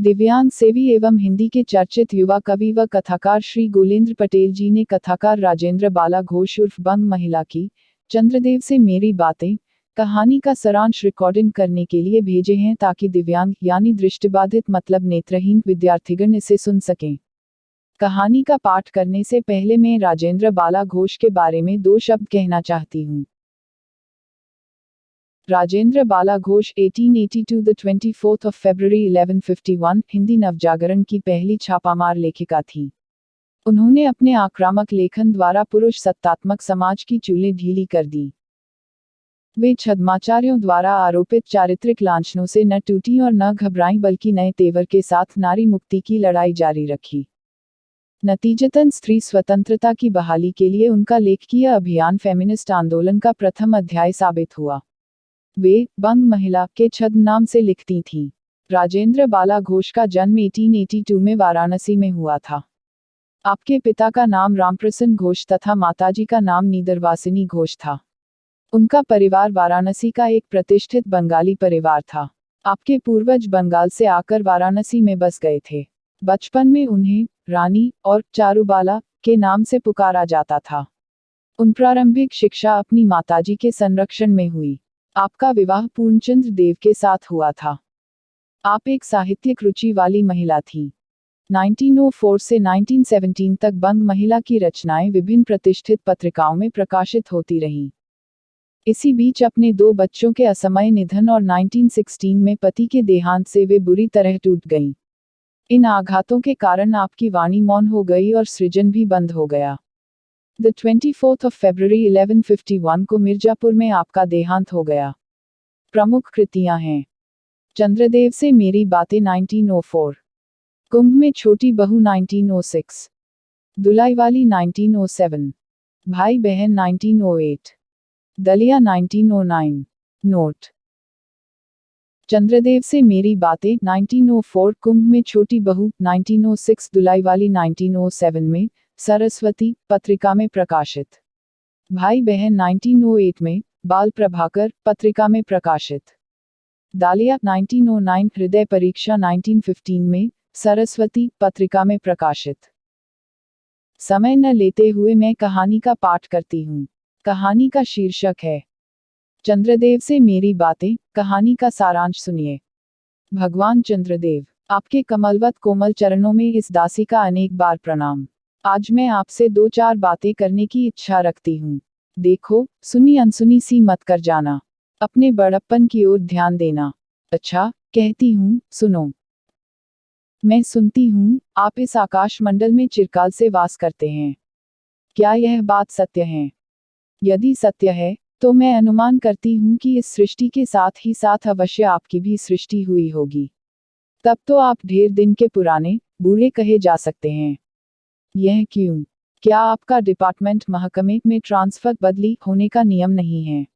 दिव्यांग सेवी एवं हिंदी के चर्चित युवा कवि व कथाकार श्री गोलेंद्र पटेल जी ने कथाकार राजेंद्र बाला घोष उर्फ बंग महिला की चंद्रदेव से मेरी बातें कहानी का सारांश रिकॉर्डिंग करने के लिए भेजे हैं ताकि दिव्यांग यानी दृष्टिबाधित मतलब नेत्रहीन विद्यार्थीगण इसे सुन सकें। कहानी का पाठ करने से पहले मैं राजेंद्र बाला घोष के बारे में 2 शब्द कहना चाहती हूँ। Rajendra Bala Ghosh 1882 the 24th of February 1151 Hindi नवजागरण की पहली छापामार लेखिका थी। उन्होंने अपने आक्रामक लेखन द्वारा पुरुष सत्तात्मक समाज की चूलें ढीली कर दी। वे छद्माचार्यों द्वारा आरोपित चारित्रिक लांछनों से न टूटी और न घबराई बल्कि नए तेवर के साथ नारी मुक्ति की लड़ाई जारी रखी। नतीजतन स्त्री स्वतंत्रता की बहाली के लिए उनका लेखकीय अभियान फेमिनिस्ट आंदोलन का प्रथम अध्याय साबित हुआ। वे बंग महिला के छद्म नाम से लिखती थीं। राजेंद्र बाला घोष का जन्म 1882 में वाराणसी में हुआ था। आपके पिता का नाम रामप्रसन्न घोष तथा माताजी का नाम नीदरवासिनी घोष था। उनका परिवार वाराणसी का एक प्रतिष्ठित बंगाली परिवार था। आपके पूर्वज बंगाल से आकर वाराणसी में बस गए थे। बचपन में उन्हें रानी और चारुबाला के नाम से पुकारा जाता था। उन प्रारंभिक शिक्षा अपनी माताजी के संरक्षण में हुई। आपका विवाह पूर्णचंद्र देव के साथ हुआ था। आप एक साहित्यिक रुचि वाली महिला थीं। 1904 से 1917 तक बंग महिला की रचनाएं विभिन्न प्रतिष्ठित पत्रिकाओं में प्रकाशित होती रहीं। इसी बीच अपने 2 बच्चों के असमय निधन और 1916 में पति के देहांत से वे बुरी तरह टूट गईं। इन आघातों के कारण आपकी वाणी मौन हो गई और सृजन भी बंद हो गया। The 24th of February 1151 को मिर्जापुर में आपका देहांत हो गया। प्रमुख कृतियां हैं: चंद्रदेव से मेरी बातें 1904, कुंभ में छोटी बहू 1906, दुलाईवाली 1907, भाई बहन 1908, दलिया 1909। नोट: चंद्रदेव से मेरी बातें 1904, कुंभ में छोटी बहू 1906, दुलाईवाली 1907 में सरस्वती पत्रिका में प्रकाशित। भाई बहन 1908 में बाल प्रभाकर पत्रिका में प्रकाशित। दालिया 1909, हृदय परीक्षा 1915 में सरस्वती पत्रिका में प्रकाशित। समय न लेते हुए मैं कहानी का पाठ करती हूँ। कहानी का शीर्षक है चंद्रदेव से मेरी बातें। कहानी का सारांश सुनिए। भगवान चंद्रदेव, आपके कमलवत कोमल चरणों में इस दासी का अनेक बार प्रणाम। आज मैं आपसे 2-4 बातें करने की इच्छा रखती हूँ। देखो, सुनी अनसुनी सी मत कर जाना। अपने बड़प्पन की ओर ध्यान देना। अच्छा, कहती हूँ, सुनो। मैं सुनती हूँ, आप इस आकाश मंडल में चिरकाल से वास करते हैं। क्या यह बात सत्य है? यदि सत्य है, तो मैं अनुमान करती हूँ कि इस सृष्टि के साथ ही साथ अवश्य आपकी भी सृष्टि हुई होगी। तब तो आप ढेर दिन के पुराने, बूढ़े कहे जा सकते हैं। यह क्यों? क्या आपका डिपार्टमेंट महकमे में ट्रांसफर बदली होने का नियम नहीं है?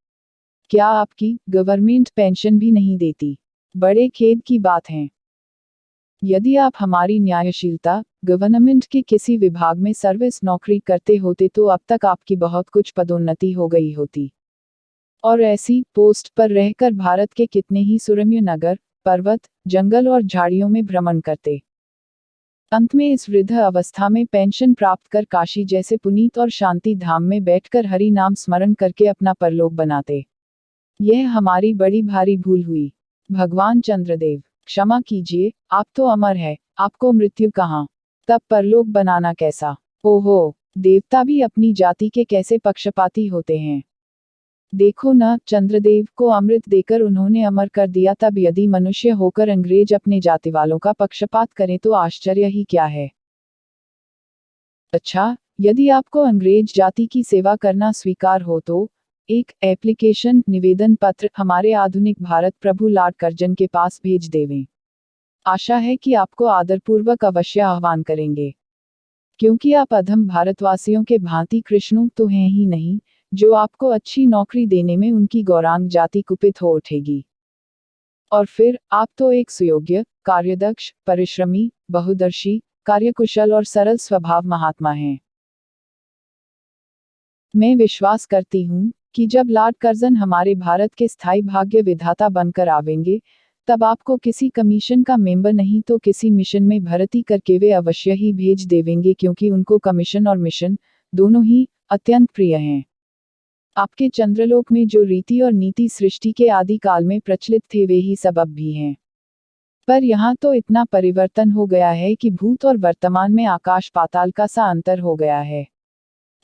क्या आपकी गवर्नमेंट पेंशन भी नहीं देती? बड़े खेद की बात है। यदि आप हमारी न्यायशीलता गवर्नमेंट के किसी विभाग में सर्विस नौकरी करते होते तो अब तक आपकी बहुत कुछ पदोन्नति हो गई होती और ऐसी पोस्ट पर रहकर भारत के कितने ही सुरम्य नगर, पर्वत, जंगल और झाड़ियों में भ्रमण करते। अंत में इस वृद्ध अवस्था में पेंशन प्राप्त कर काशी जैसे पुनीत और शांति धाम में बैठकर हरि नाम स्मरण करके अपना परलोक बनाते। यह हमारी बड़ी भारी भूल हुई। भगवान चंद्रदेव, क्षमा कीजिए, आप तो अमर है, आपको मृत्यु कहाँ, तब परलोक बनाना कैसा? ओहो, देवता भी अपनी जाति के कैसे पक्षपाती होते हैं। देखो न, चंद्रदेव को अमृत देकर उन्होंने अमर कर दिया, तब यदि मनुष्य होकर अंग्रेज अपने जाति वालों का पक्षपात करें तो आश्चर्य ही क्या है। अच्छा, यदि आपको अंग्रेज जाति की सेवा करना स्वीकार हो तो एक एप्लीकेशन निवेदन पत्र हमारे आधुनिक भारत प्रभु लॉर्ड कर्जन के पास भेज देवें। आशा है कि आपको आदरपूर्वक अवश्य आह्वान करेंगे, क्योंकि आप अधम भारतवासियों के भांति कृष्णों तो हैं ही नहीं, जो आपको अच्छी नौकरी देने में उनकी गौरांग जाति कुपित हो उठेगी। और फिर आप तो एक सुयोग्य, कार्यदक्ष, परिश्रमी, बहुदर्शी, कार्यकुशल और सरल स्वभाव महात्मा हैं। मैं विश्वास करती हूँ कि जब लॉर्ड कर्जन हमारे भारत के स्थायी भाग्य विधाता बनकर आवेंगे, तब आपको किसी कमीशन का मेंबर नहीं तो किसी मिशन में भर्ती करके वे अवश्य ही भेज देवेंगे, क्योंकि उनको कमीशन और मिशन दोनों ही अत्यंत प्रिय हैं। आपके चंद्रलोक में जो रीति और नीति सृष्टि के आदि काल में प्रचलित थे वे ही सब अब भी हैं। पर यहाँ तो इतना परिवर्तन हो गया है कि भूत और वर्तमान में आकाश पाताल का सा अंतर हो गया है।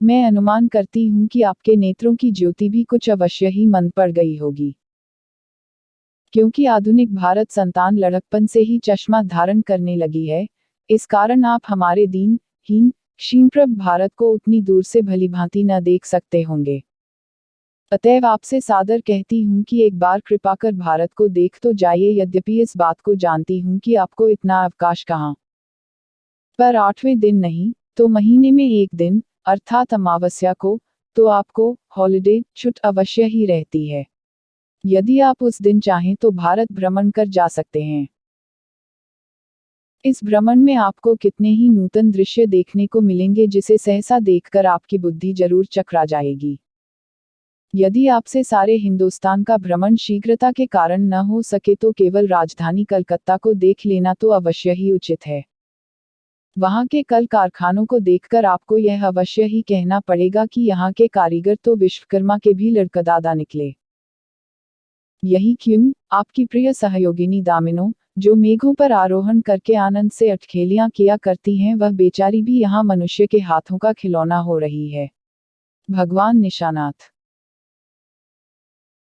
मैं अनुमान करती हूँ कि आपके नेत्रों की ज्योति भी कुछ अवश्य ही मंद पड़ गई होगी, क्योंकि आधुनिक भारत संतान लड़कपन से ही चश्मा धारण करने लगी है। इस कारण आप हमारे दीन हीन क्षीणप्रभ भारत को उतनी दूर से भलीभांति न देख सकते होंगे। अतएव आपसे सादर कहती हूँ कि एक बार कृपा कर भारत को देख तो जाइए। यद्यपि इस बात को जानती हूँ कि आपको इतना अवकाश कहाँ पर 8वें दिन नहीं तो महीने में एक दिन अर्थात अमावस्या को तो आपको हॉलिडे छुट अवश्य ही रहती है। यदि आप उस दिन चाहें तो भारत भ्रमण कर जा सकते हैं। इस भ्रमण में आपको कितने ही नूतन दृश्य देखने को मिलेंगे जिसे सहसा देखकर आपकी बुद्धि जरूर चकरा जाएगी। यदि आपसे सारे हिंदुस्तान का भ्रमण शीघ्रता के कारण न हो सके तो केवल राजधानी कलकत्ता को देख लेना तो अवश्य ही उचित है। वहां के कल कारखानों को देखकर आपको यह अवश्य ही कहना पड़ेगा कि यहाँ के कारीगर तो विश्वकर्मा के भी लड़कदादा निकले। यही क्यों आपकी प्रिय सहयोगिनी दामिनो, जो मेघों पर आरोहण करके आनंद से अटखेलियां किया करती हैं, वह बेचारी भी यहाँ मनुष्य के हाथों का खिलौना हो रही है। भगवान निशानाथ।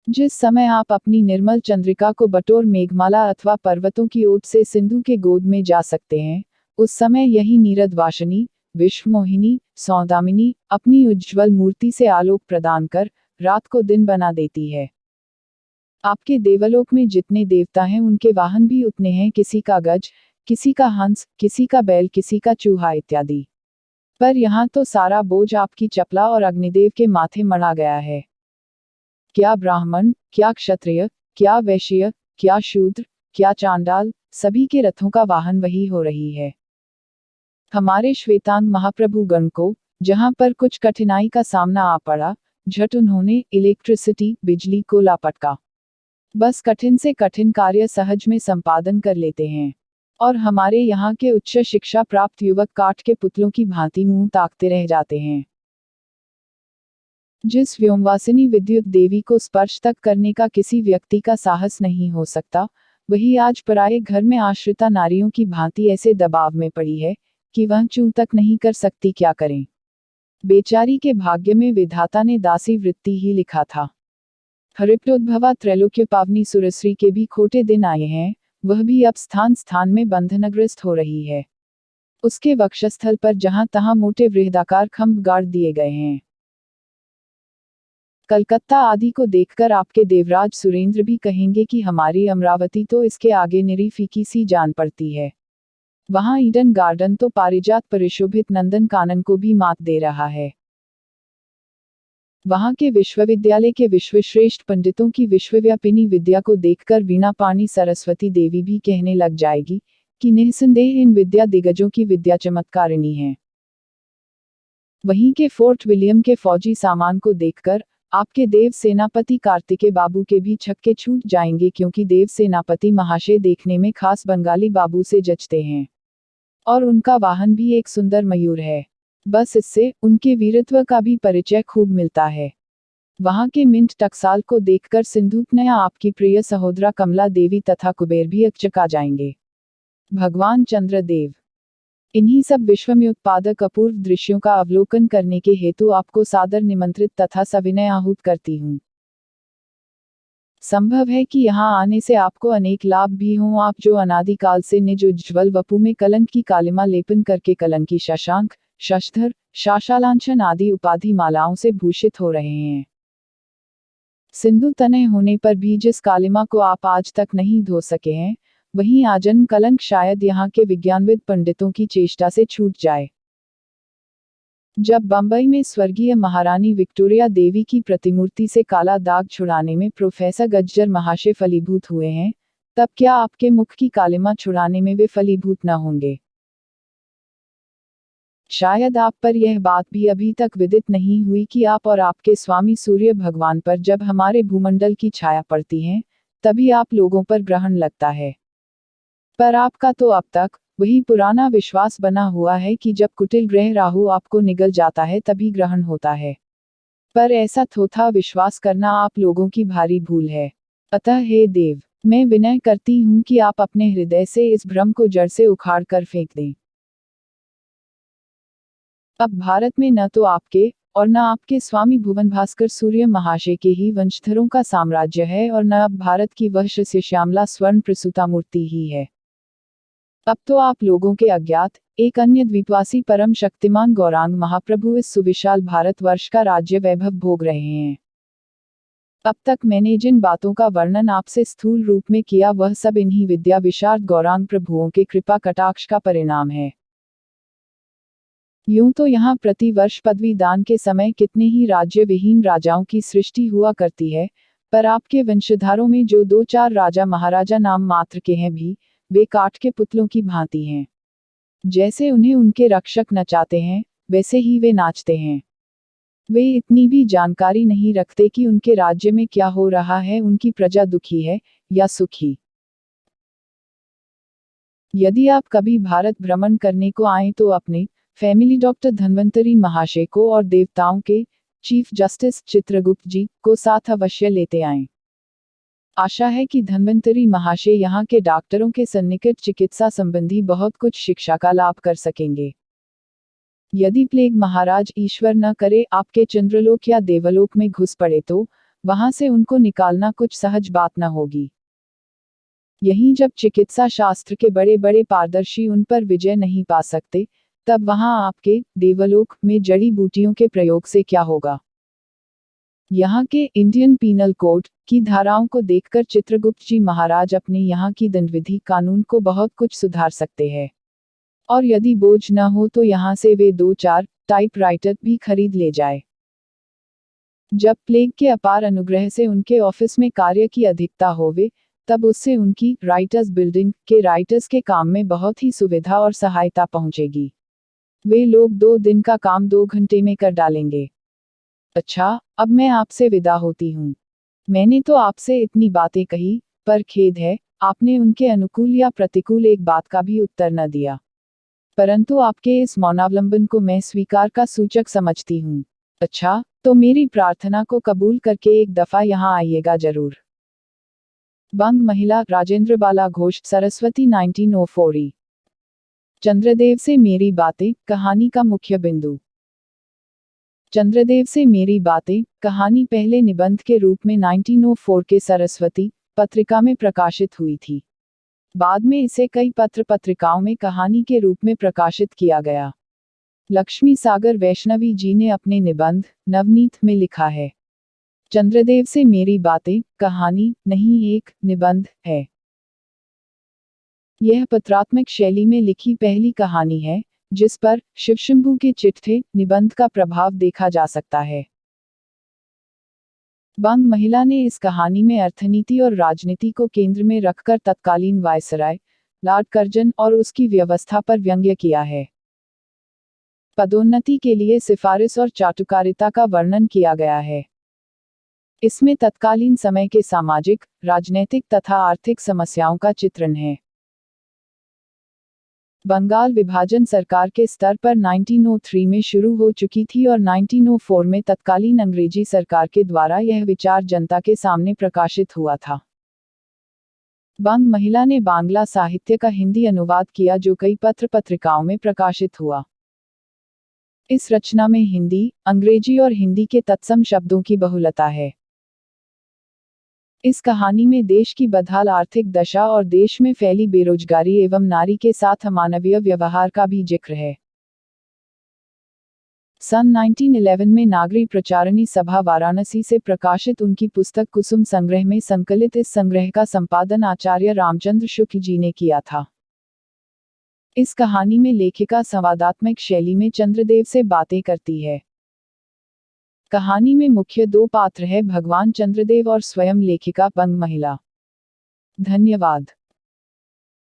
जिस समय आप अपनी निर्मल चंद्रिका को बटोर मेघमाला अथवा पर्वतों की ओट से सिंधु के गोद में जा सकते हैं, उस समय यही नीरद वाशनी विश्वमोहिनी सौदामिनी अपनी उज्ज्वल मूर्ति से आलोक प्रदान कर रात को दिन बना देती है। आपके देवलोक में जितने देवता हैं उनके वाहन भी उतने हैं, किसी का गज, किसी का हंस, किसी का बैल, किसी का चूहा इत्यादि। पर यहाँ तो सारा बोझ आपकी चपला और अग्निदेव के माथे मढ़ा गया है। क्या ब्राह्मण, क्या क्षत्रिय, क्या वैश्य, क्या शूद्र, क्या चांडाल, सभी के रथों का वाहन वही हो रही है। हमारे श्वेतांग महाप्रभु गण को जहां पर कुछ कठिनाई का सामना आ पड़ा, झट उन्होंने इलेक्ट्रिसिटी बिजली को लापटका। बस कठिन से कठिन कार्य सहज में संपादन कर लेते हैं। और हमारे यहाँ के उच्च शिक्षा प्राप्त युवक काठ के पुतलों की भांति मुंह ताकते रह जाते हैं। जिस व्योमवासिनी विद्युत देवी को स्पर्श तक करने का किसी व्यक्ति का साहस नहीं हो सकता, वही आज पराये घर में आश्रिता नारियों की भांति ऐसे दबाव में पड़ी है कि वह चूं तक नहीं कर सकती। क्या करें? बेचारी के भाग्य में विधाता ने दासी वृत्ति ही लिखा था। हरिप्रोद्भवा त्रैलोक्य पावनी सुरश्री के भी खोटे दिन आए हैं, वह भी अब स्थान स्थान में बंधनग्रस्त हो रही है। उसके वक्षस्थल पर जहां तहां मोटे वृहदाकार खंभ गाड़ दिए गए हैं। कलकत्ता आदि को देखकर आपके देवराज सुरेंद्र भी कहेंगे कि हमारी अमरावती तो इसके आगे निरी फीकी सी जान पड़ती है। वहां ईडन गार्डन तो पारिजात परिशोभित नंदन कानन को भी मात दे रहा है। वहां के विश्वविद्यालय के विश्वश्रेष्ठ पंडितों की विश्वव्यापिनी विद्या को देखकर वीणा पाणी सरस्वती देवी भी कहने लग जाएगी कि निःसंदेह इन विद्या दिग्गजों की विद्या चमत्कारिणी है। वहीं के फोर्ट विलियम के फौजी सामान को देखकर आपके देव सेनापति कार्तिकेय बाबू के भी छक्के छूट जाएंगे, क्योंकि देव सेनापति महाशय देखने में खास बंगाली बाबू से जचते हैं और उनका वाहन भी एक सुंदर मयूर है। बस इससे उनके वीरत्व का भी परिचय खूब मिलता है। वहां के मिंट टकसाल को देखकर सिंधुतनया आपकी प्रिय सहोदरा कमला देवी तथा कुबेर भी अचका जाएंगे। भगवान चंद्रदेव। इन्हीं सब विश्वम्योत्पादक अपूर्व दृश्यों का अवलोकन करने के हेतु आपको सादर निमंत्रित तथा सविनय आहूत करती हूँ। संभव है कि यहाँ आने से आपको अनेक लाभ भी हों। आप जो अनादिकाल से निज उज्ज्वल वपु में कलंक की कालिमा लेपन करके कलंकी शशांक, शशधर, शाशालांछन आदि उपाधि मालाओं से भूषित हो रहे हैं। सिंधु तनय होने पर भी जिस कालिमा को आप आज तक नहीं धो सके हैं, वहीं आजन्म कलंक शायद यहाँ के विज्ञानविद पंडितों की चेष्टा से छूट जाए। जब बंबई में स्वर्गीय महारानी विक्टोरिया देवी की प्रतिमूर्ति से काला दाग छुड़ाने में प्रोफेसर गज्जर महाशय फलीभूत हुए हैं, तब क्या आपके मुख की कालिमा छुड़ाने में वे फलीभूत न होंगे? शायद आप पर यह बात भी अभी तक विदित नहीं हुई कि आप और आपके स्वामी सूर्य भगवान पर जब हमारे भूमंडल की छाया पड़ती है, तभी आप लोगों पर ग्रहण लगता है। पर आपका तो अब तक वही पुराना विश्वास बना हुआ है कि जब कुटिल ग्रह राहु आपको निगल जाता है तभी ग्रहण होता है। पर ऐसा थोथा विश्वास करना आप लोगों की भारी भूल है। अतः हे देव, मैं विनय करती हूँ कि आप अपने हृदय से इस भ्रम को जड़ से उखाड़ कर फेंक दें। अब भारत में न तो आपके और न आपके स्वामी भुवन भास्कर सूर्य महाशय के ही वंशधरों का साम्राज्य है और न अब भारत की वह श्री श्यामला स्वर्ण प्रसूता मूर्ति ही है। अब तो आप लोगों के अज्ञात एक अन्य द्वीपवासी परम शक्तिमान गौरांग महाप्रभु इस सुविशाल भारतवर्ष का राज्य वैभव भोग रहे हैं। अब तक मैंने जिन बातों का वर्णन आपसे स्थूल रूप में किया वह सब इन्हीं विद्या विशारद गौरांग प्रभुओं के कृपा कटाक्ष का परिणाम है। यूं तो यहाँ प्रतिवर्ष पदवी दान के समय कितने ही राज्य विहीन राजाओं की सृष्टि हुआ करती है, पर आपके वंशधारों में जो 2-4 राजा महाराजा नाम मात्र के हैं भी, वे काठ के पुतलों की भांति हैं। जैसे उन्हें उनके रक्षक नचाते हैं, वैसे ही वे नाचते हैं। वे इतनी भी जानकारी नहीं रखते कि उनके राज्य में क्या हो रहा है, उनकी प्रजा दुखी है या सुखी। यदि आप कभी भारत भ्रमण करने को आए तो अपने फैमिली डॉक्टर धन्वंतरी महाशय को और देवताओं के चीफ जस्टिस चित्रगुप्त जी को साथ अवश्य लेते आएं। आशा है कि धन्वंतरी महाशय यहाँ के डॉक्टरों के सन्निकट चिकित्सा संबंधी बहुत कुछ शिक्षा का लाभ कर सकेंगे। यदि प्लेग महाराज ईश्वर न करे आपके चंद्रलोक या देवलोक में घुस पड़े तो वहां से उनको निकालना कुछ सहज बात न होगी। यहीं जब चिकित्सा शास्त्र के बड़े बड़े पारदर्शी उन पर विजय नहीं पा सकते, तब वहां आपके देवलोक में जड़ी बूटियों के प्रयोग से क्या होगा। यहाँ के इंडियन पीनल कोड की धाराओं को देखकर चित्रगुप्त जी महाराज अपने यहाँ की दंडविधि कानून को बहुत कुछ सुधार सकते हैं। और यदि बोझ न हो तो यहाँ से वे 2-4 टाइपराइटर भी खरीद ले जाए। जब प्लेग के अपार अनुग्रह से उनके ऑफिस में कार्य की अधिकता होवे, तब उससे उनकी राइटर्स बिल्डिंग के राइटर्स के काम में बहुत ही सुविधा और सहायता पहुंचेगी। वे लोग 2 दिन का काम 2 घंटे में कर डालेंगे। अच्छा, अब मैं आपसे विदा होती हूँ। मैंने तो आपसे इतनी बातें कही, पर खेद है, आपने उनके अनुकूल या प्रतिकूल एक बात का भी उत्तर न दिया। परंतु आपके इस मौनावलंबन को मैं स्वीकार का सूचक समझती हूँ। अच्छा, तो मेरी प्रार्थना को कबूल करके एक दफा यहाँ आइएगा जरूर। बंग महिला राजेंद्र बाला घोष सरस्वती 1904। चंद्रदेव से मेरी बातें कहानी का मुख्य बिंदु। चंद्रदेव से मेरी बातें कहानी पहले निबंध के रूप में 1904 के सरस्वती पत्रिका में प्रकाशित हुई थी। बाद में इसे कई पत्र पत्रिकाओं में कहानी के रूप में प्रकाशित किया गया। लक्ष्मी सागर वैष्णवी जी ने अपने निबंध नवनीत में लिखा है, चंद्रदेव से मेरी बातें कहानी नहीं एक निबंध है। यह पत्रात्मक शैली में लिखी पहली कहानी है जिस पर शिवशंभू के चिट्ठे निबंध का प्रभाव देखा जा सकता है। बंग महिला ने इस कहानी में अर्थनीति और राजनीति को केंद्र में रखकर तत्कालीन वायसराय लॉर्ड कर्जन और उसकी व्यवस्था पर व्यंग्य किया है। पदोन्नति के लिए सिफारिश और चाटुकारिता का वर्णन किया गया है। इसमें तत्कालीन समय के सामाजिक, राजनैतिक तथा आर्थिक समस्याओं का चित्रण है। बंगाल विभाजन सरकार के स्तर पर 1903 में शुरू हो चुकी थी और 1904 में तत्कालीन अंग्रेजी सरकार के द्वारा यह विचार जनता के सामने प्रकाशित हुआ था। बंग महिला ने बांग्ला साहित्य का हिंदी अनुवाद किया जो कई पत्र पत्रिकाओं में प्रकाशित हुआ। इस रचना में हिंदी, अंग्रेजी और हिंदी के तत्सम शब्दों की बहुलता है। इस कहानी में देश की बदहाल आर्थिक दशा और देश में फैली बेरोजगारी एवं नारी के साथ अमानवीय व्यवहार का भी जिक्र है। सन 1911 में नागरी प्रचारणी सभा वाराणसी से प्रकाशित उनकी पुस्तक कुसुम संग्रह में संकलित इस संग्रह का संपादन आचार्य रामचंद्र शुक्ल जी ने किया था। इस कहानी में लेखिका संवादात्मक शैली में चंद्रदेव से बातें करती है। कहानी में मुख्य 2 पात्र है भगवान चंद्रदेव और स्वयं लेखिका बंग महिला। धन्यवाद।